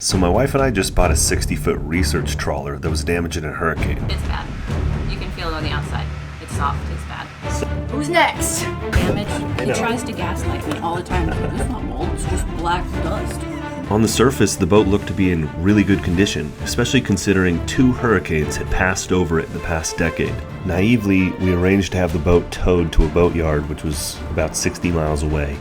So my wife and I just bought a 60-foot research trawler that was damaged in a hurricane. It's bad. You can feel it on the outside. It's soft, it's bad. Who's next? Damage. He tries to gaslight me all the time. It's not mold, it's just black dust. On the surface, the boat looked to be in really good condition, especially considering 2 hurricanes had passed over it in the past decade. Naively, we arranged to have the boat towed to a boatyard, which was about 60 miles away.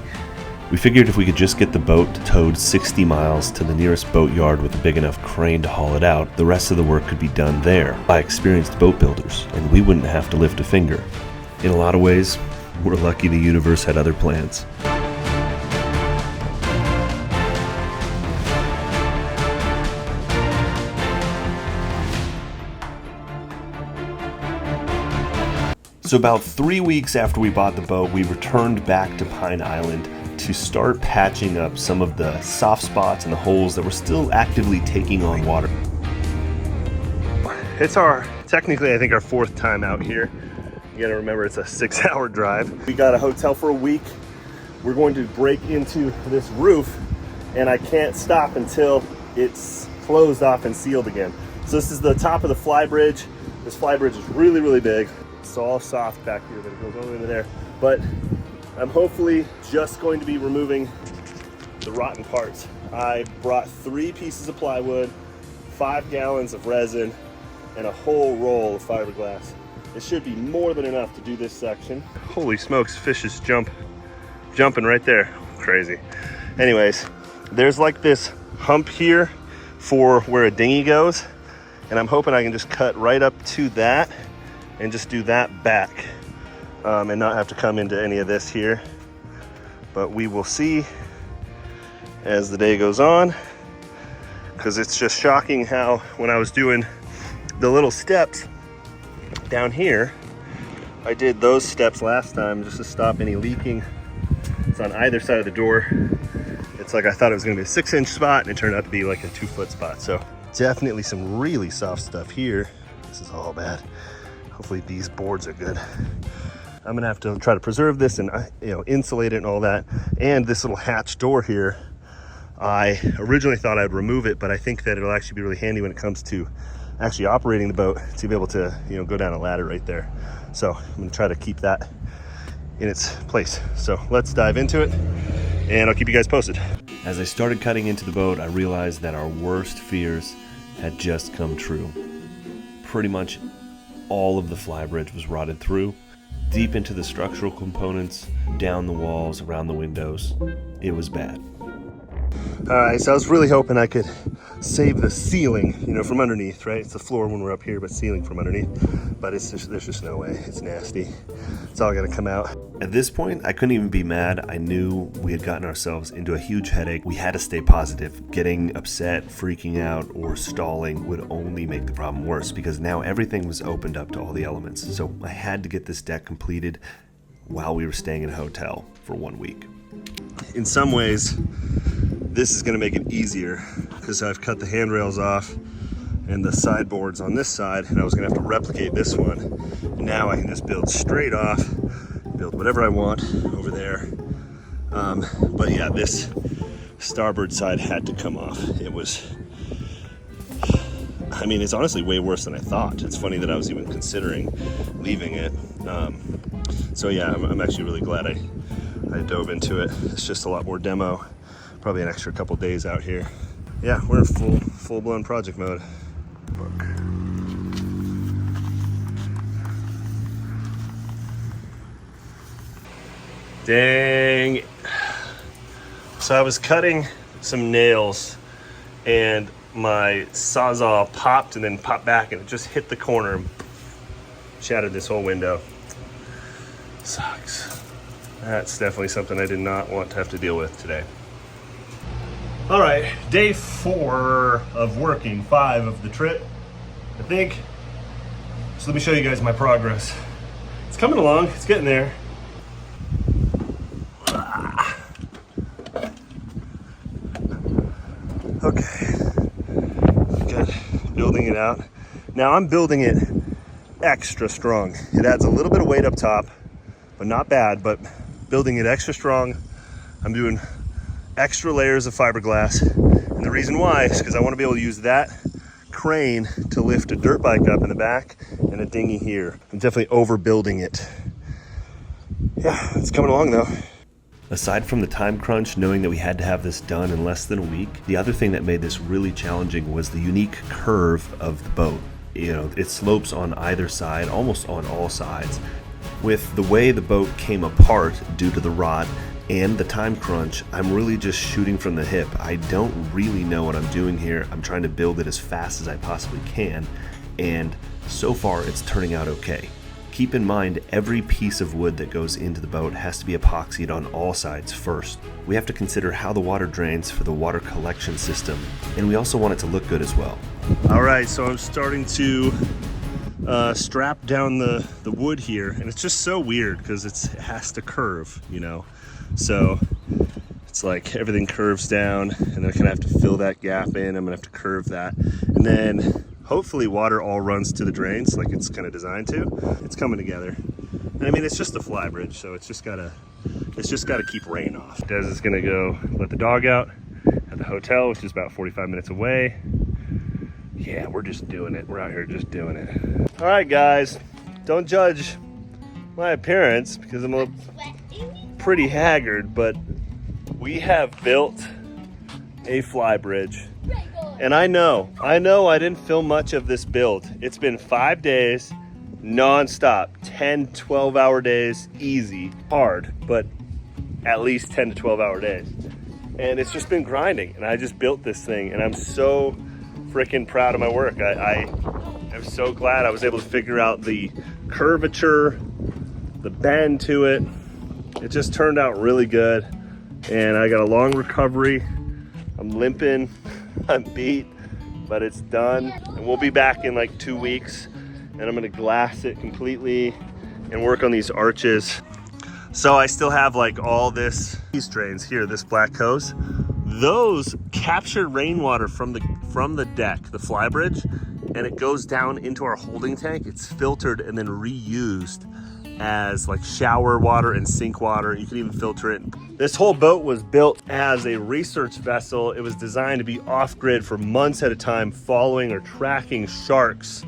We figured if we could just get the boat towed 60 miles to the nearest boatyard with a big enough crane to haul it out, the rest of the work could be done there by experienced boat builders, and we wouldn't have to lift a finger. In a lot of ways, we're lucky the universe had other plans. So about 3 weeks after we bought the boat, we returned back to Pine Island to start patching up some of the soft spots and the holes that were still actively taking on water. It's technically I think our 4th time out here. You gotta remember it's a 6-hour drive. We got a hotel for a week. We're going to break into this roof and I can't stop until it's closed off and sealed again. So this is the top of the flybridge. This flybridge is really, really big. It's all soft back here, but it goes all the way into there. But I'm hopefully just going to be removing the rotten parts. I brought 3 pieces of plywood, 5 gallons of resin, and a whole roll of fiberglass. It should be more than enough to do this section. Holy smokes, fish is jumping right there. Crazy. Anyways, there's like this hump here for where a dinghy goes, and I'm hoping I can just cut right up to that and just do that back. And not have to come into any of this here. But we will see as the day goes on, because it's just shocking how when I was doing the little steps down here, I did those steps last time just to stop any leaking. It's on either side of the door. It's like I thought it was gonna be a 6-inch spot and it turned out to be like a 2-foot spot. So definitely some really soft stuff here. This is all bad. Hopefully these boards are good. I'm gonna have to try to preserve this and insulate it and all that. And this little hatch door here, I originally thought I'd remove it, but I think that it'll actually be really handy when it comes to actually operating the boat to be able to go down a ladder right there. So I'm gonna try to keep that in its place. So let's dive into it and I'll keep you guys posted. As I started cutting into the boat, I realized that our worst fears had just come true. Pretty much all of the flybridge was rotted through, deep into the structural components, down the walls, around the windows. It was bad. All right, so I was really hoping I could save the ceiling, from underneath, right? It's the floor when we're up here, but ceiling from underneath. But there's just no way. It's nasty. It's all gonna come out. At this point, I couldn't even be mad. I knew we had gotten ourselves into a huge headache. We had to stay positive. Getting upset, freaking out, or stalling would only make the problem worse, because now everything was opened up to all the elements. So I had to get this deck completed while we were staying in a hotel for 1 week. In some ways, this is gonna make it easier because I've cut the handrails off and the sideboards on this side, and I was gonna have to replicate this one. Now I can just build straight off, build whatever I want over there. But yeah, this starboard side had to come off. It's honestly way worse than I thought. It's funny that I was even considering leaving it. So yeah, I'm actually really glad I dove into it. It's just a lot more demo, probably an extra couple days out here. Yeah, we're in full-blown project mode. Look. Dang. So I was cutting some nails and my Sawzall popped and then popped back and it just hit the corner and shattered this whole window. Sucks. That's definitely something I did not want to have to deal with today. All right, day 4 of working, 5 of the trip, I think. So let me show you guys my progress. It's coming along, it's getting there. Okay, good, building it out. Now I'm building it extra strong. It adds a little bit of weight up top, but not bad, but building it extra strong. I'm doing extra layers of fiberglass. And the reason why is because I want to be able to use that crane to lift a dirt bike up in the back and a dinghy here. I'm definitely overbuilding it. Yeah, it's coming along though. Aside from the time crunch, knowing that we had to have this done in less than a week, the other thing that made this really challenging was the unique curve of the boat. You know, it slopes on either side, almost on all sides. With the way the boat came apart due to the rot and the time crunch, I'm really just shooting from the hip. I don't really know what I'm doing here. I'm trying to build it as fast as I possibly can, and so far it's turning out okay. Keep in mind, every piece of wood that goes into the boat has to be epoxied on all sides first. We have to consider how the water drains for the water collection system, and we also want it to look good as well. All right, so I'm starting to strap down the wood here, and it's just so weird because it has to curve, you know? So it's like everything curves down, and then I kind of have to fill that gap in. I'm gonna have to curve that, and then hopefully water all runs to the drains like it's kind of designed to. It's coming together. And I mean, it's just a flybridge, so it's just gotta keep rain off. Des is gonna go let the dog out at the hotel, which is about 45 minutes away. Yeah, we're just doing it. We're out here just doing it. All right, guys, don't judge my appearance because I'm pretty haggard, but we have built a flybridge. And I know I didn't film much of this build. It's been 5 days, non-stop, 10, 12-hour days, easy, hard, but at least 10 to 12-hour days. And it's just been grinding, and I just built this thing, and I'm so freaking proud of my work. I am so glad I was able to figure out the curvature, the bend to it. It just turned out really good, and I got a long recovery. I'm limping. I'm beat, but it's done, and we'll be back in like 2 weeks, and I'm gonna glass it completely and work on these arches. So I still have like all these drains here, this black hose. Those captured rainwater from the deck, the flybridge, and it goes down into our holding tank. It's filtered and then reused as like shower water and sink water. You can even filter it. This whole boat was built as a research vessel. It was designed to be off-grid for months at a time, following or tracking sharks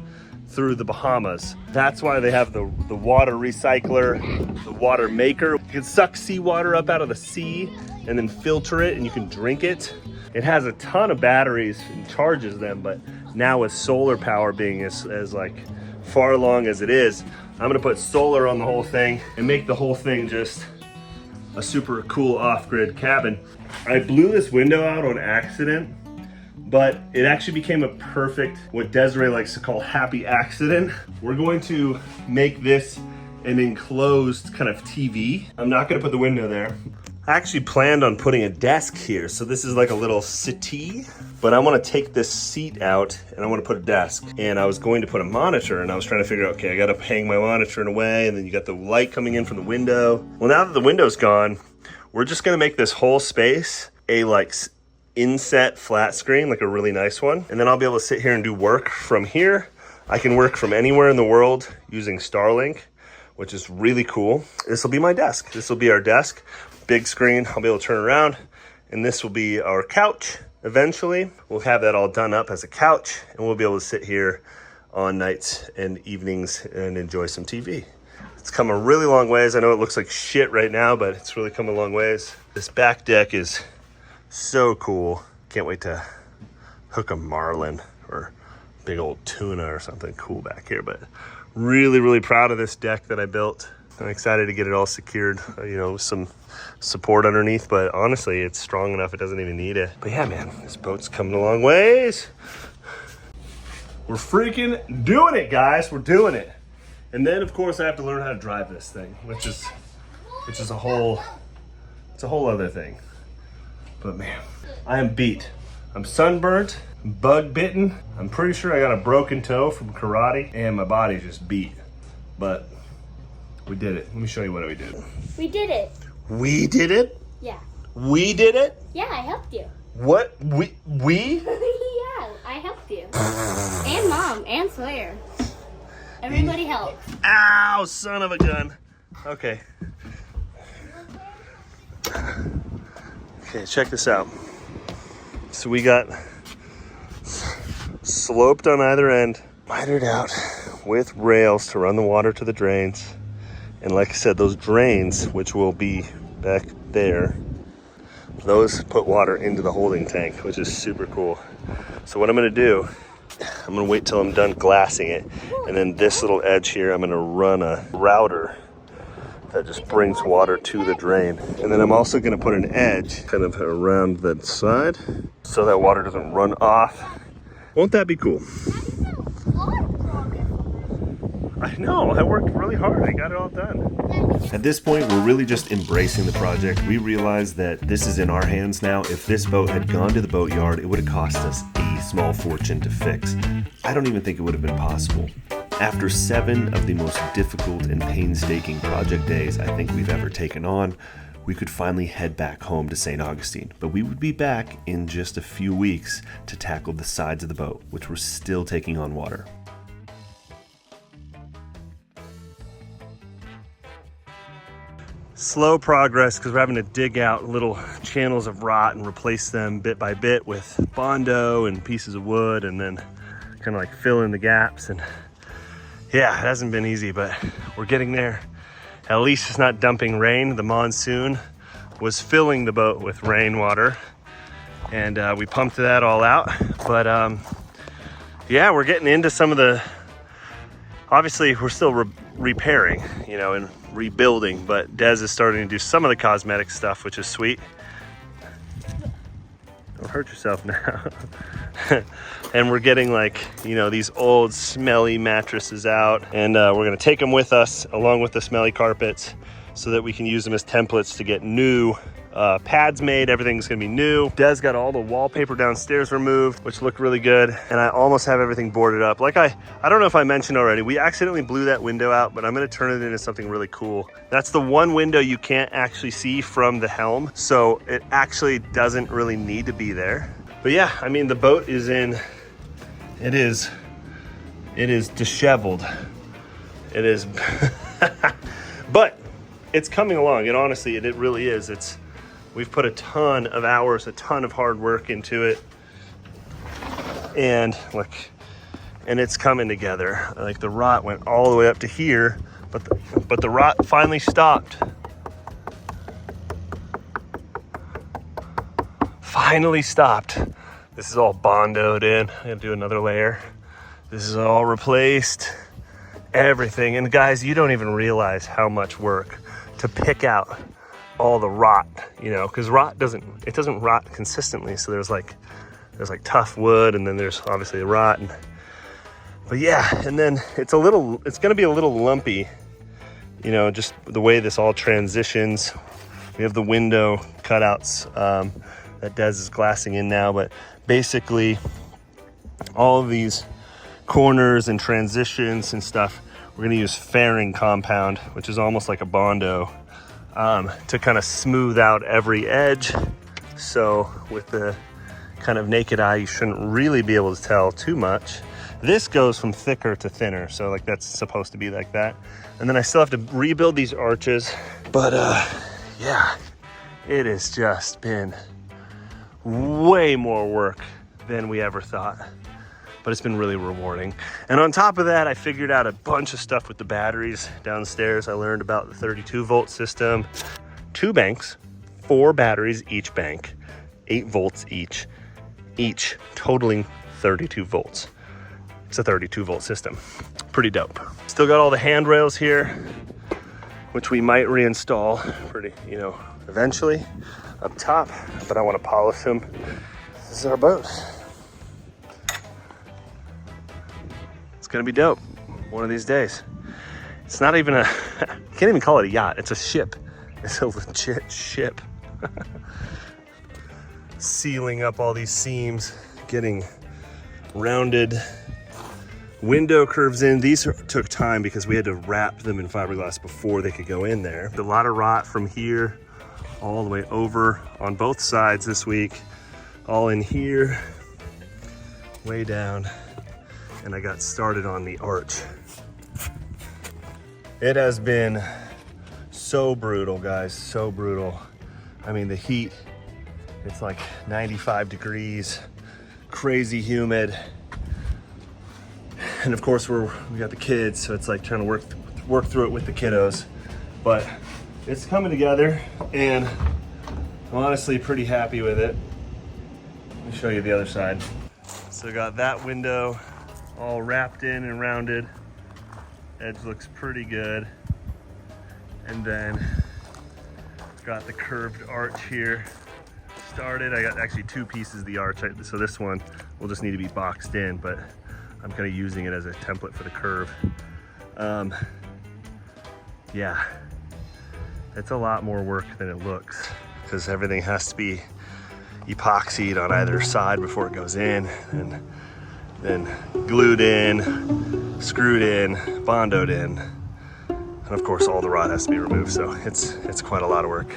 through the Bahamas. That's why they have the water recycler, the water maker. You can suck seawater up out of the sea and then filter it, and you can drink it. It has a ton of batteries and charges them, but now with solar power being as like far along as it is, I'm gonna put solar on the whole thing and make the whole thing just a super cool off-grid cabin. I blew this window out on accident, but it actually became a perfect, what Desiree likes to call happy accident. We're going to make this an enclosed kind of TV. I'm not gonna put the window there. I actually planned on putting a desk here, so this is like a little settee, but I want to take this seat out and I want to put a desk. And I was going to put a monitor, and I was trying to figure out, okay, I got to hang my monitor in a way, and then you got the light coming in from the window. Well, now that the window's gone, we're just going to make this whole space a like inset flat screen, like a really nice one. And then I'll be able to sit here and do work from here. I can work from anywhere in the world using Starlink, which is really cool. This will be my desk. This will be our desk. Big screen, I'll be able to turn around, and this will be our couch. Eventually, we'll have that all done up as a couch, and we'll be able to sit here on nights and evenings and enjoy some TV. It's come a really long ways. I know it looks like shit right now, but it's really come a long ways. This back deck is so cool. Can't wait to hook a marlin or big old tuna or something cool back here, but really, really proud of this deck that I built. I'm excited to get it all secured, you know, with some support underneath, but honestly, it's strong enough it doesn't even need it. But yeah, man, this boat's coming a long ways. We're freaking doing it, guys. We're doing it. And then, of course, I have to learn how to drive this thing, which is a whole other thing. But man, I am beat. I'm sunburnt, bug bitten. I'm pretty sure I got a broken toe from karate, and my body's just beat. But we did it. Let me show you what we did. We did it. We did it? Yeah. We did it? Yeah, I helped you. What? We? Yeah, I helped you. And Mom, and Sawyer. Everybody helped. Ow, son of a gun. Okay. Okay, check this out. So we got sloped on either end, mitered out with rails to run the water to the drains. And like I said, those drains, which will be back there, those put water into the holding tank, which is super cool. So what I'm gonna do, I'm gonna wait till I'm done glassing it. And then this little edge here, I'm gonna run a router that just brings water to the drain. And then I'm also gonna put an edge kind of around that side so that water doesn't run off. Won't that be cool? I know, I worked really hard. I got it all done. At this point, we're really just embracing the project. We realize that this is in our hands now. If this boat had gone to the boatyard, it would have cost us a small fortune to fix. I don't even think it would have been possible. After 7 of the most difficult and painstaking project days I think we've ever taken on, we could finally head back home to St. Augustine. But we would be back in just a few weeks to tackle the sides of the boat, which were still taking on water. Slow progress because we're having to dig out little channels of rot and replace them bit by bit with Bondo and pieces of wood, and then kind of like fill in the gaps. And yeah, it hasn't been easy, but we're getting there. At least it's not dumping rain. The monsoon was filling the boat with rainwater, and we pumped that all out. But yeah, we're getting into some of the, obviously we're still repairing, you know, and rebuilding, but Des is starting to do some of the cosmetic stuff, which is sweet. Don't hurt yourself now. And we're getting, like, you know, these old smelly mattresses out, and we're gonna take them with us along with the smelly carpets so that we can use them as templates to get new pads made. Everything's gonna be new. Des got all the wallpaper downstairs removed, which looked really good, and I almost have everything boarded up. Like I don't know if I mentioned already, we accidentally blew that window out, but I'm gonna turn it into something really cool. That's the one window you can't actually see from the helm, so it actually doesn't really need to be there. But yeah, I mean, the boat is in, it is disheveled. It is, but it's coming along, and honestly, it really is. We've put a ton of hours, a ton of hard work into it, and it's coming together. Like, the rot went all the way up to here, but the rot finally stopped. Finally stopped. This is all bondoed in. I gotta do another layer. This is all replaced, everything. And guys, you don't even realize how much work to pick out all the rot, you know, because rot doesn't rot consistently. So there's like tough wood, and then there's obviously the rot. But yeah, and then it's gonna be a little lumpy, you know, just the way this all transitions. We have the window cutouts that Des is glassing in now, but basically all of these corners and transitions and stuff, we're gonna use fairing compound, which is almost like a Bondo, to kind of smooth out every edge. So with the kind of naked eye, you shouldn't really be able to tell too much. This goes from thicker to thinner, so like that's supposed to be like that. And then I still have to rebuild these arches, but yeah, it has just been way more work than we ever thought, but it's been really rewarding. And on top of that, I figured out a bunch of stuff with the batteries downstairs. I learned about the 32-volt system, 2 banks, 4 batteries each bank, 8 volts each totaling 32 volts. It's a 32-volt system. Pretty dope. Still got all the handrails here, which we might reinstall pretty, you know, eventually up top, but I want to polish them. This is our boat. It's gonna be dope one of these days. It's not even I can't even call it a yacht. It's a ship. It's a legit ship. Sealing up all these seams, getting rounded window curves in. These took time because we had to wrap them in fiberglass before they could go in there. A lot of rot from here all the way over on both sides this week, all in here, way down, and I got started on the arch. It has been so brutal, guys, so brutal. I mean, the heat It's like 95 degrees, crazy humid. And of course we got the kids, so it's like trying to work through it with the kiddos. But it's coming together and I'm honestly pretty happy with it. Let me show you the other side. So I got that window all wrapped in and rounded. Edge looks pretty good. And then got the curved arch here started. I got actually two pieces of the arch, so this one will just need to be boxed in, but I'm kind of using it as a template for the curve. Yeah, it's a lot more work than it looks because everything has to be epoxied on either side before it goes in, and then glued in, screwed in, bondoed in, and of course all the rod has to be removed, so it's quite a lot of work.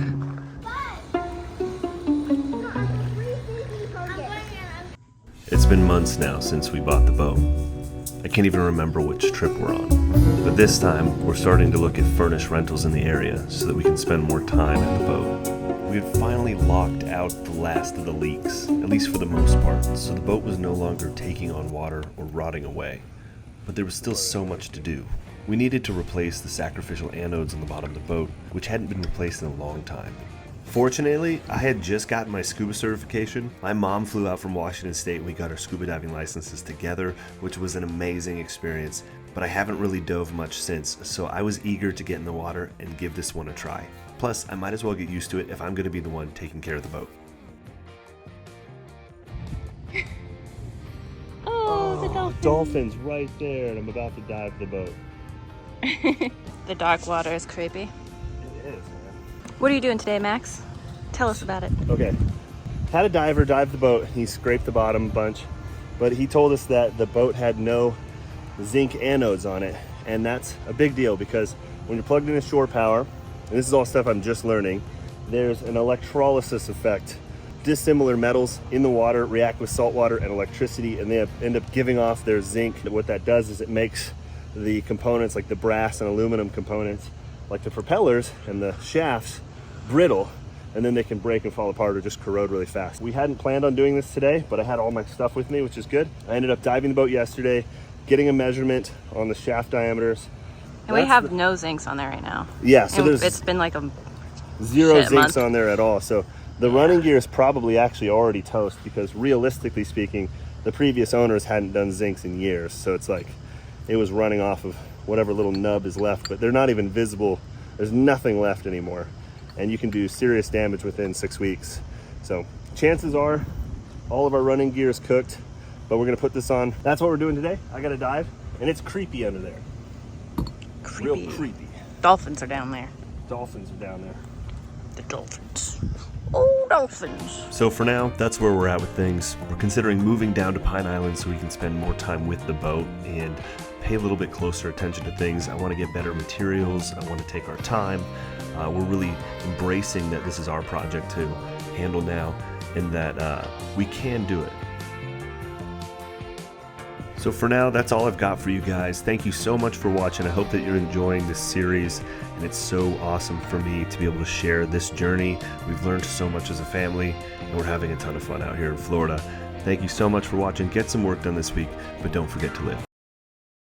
It's been months now since we bought the boat. I can't even remember which trip we're on. But this time, we're starting to look at furnished rentals in the area so that we can spend more time at the boat. We had finally locked out the last of the leaks, at least for the most part, so the boat was no longer taking on water or rotting away. But there was still so much to do. We needed to replace the sacrificial anodes on the bottom of the boat, which hadn't been replaced in a long time. Fortunately, I had just gotten my scuba certification. My mom flew out from Washington State and we got our scuba diving licenses together, which was an amazing experience, but I haven't really dove much since, so I was eager to get in the water and give this one a try. Plus, I might as well get used to it if I'm going to be the one taking care of the boat. Oh, the dolphin. Dolphin's right there, and I'm about to dive the boat. The dark water is creepy. It is, man. What are you doing today, Max? Tell us about it. Okay, had a diver dive the boat. He scraped the bottom a bunch, but he told us that the boat had no zinc anodes on it, and that's a big deal because when you're plugged into shore power, and this is all stuff I'm just learning, there's an electrolysis effect. Dissimilar metals in the water react with salt water and electricity, and they end up giving off their zinc. What that does is it makes the components, like the brass and aluminum components, like the propellers and the shafts, brittle, and then they can break and fall apart or just corrode really fast. We hadn't planned on doing this today, but I had all my stuff with me, which is good. I ended up diving the boat yesterday, getting a measurement on the shaft diameters. And we have no zincs on there right now. Yeah, so and it's been like a zero zincs month on there at all. So the running gear is probably actually already toast because realistically speaking, the previous owners hadn't done zincs in years. So it's like it was running off of whatever little nub is left, but they're not even visible. There's nothing left anymore. And you can do serious damage within 6 weeks. So chances are all of our running gear is cooked, but we're gonna put this on. That's what we're doing today. I gotta dive, and it's creepy under there. creepy. Real creepy. Dolphins are down there. Dolphins are down there. The dolphins. Oh, dolphins. So for now, that's where we're at with things. We're considering moving down to Pine Island so we can spend more time with the boat and pay a little bit closer attention to things. I want to get better materials. I want to take our time. We're really embracing that this is our project to handle now and that we can do it. So for now, that's all I've got for you guys. Thank you so much for watching. I hope that you're enjoying this series, and it's so awesome for me to be able to share this journey. We've learned so much as a family, and we're having a ton of fun out here in Florida. Thank you so much for watching. Get some work done this week, but don't forget to live.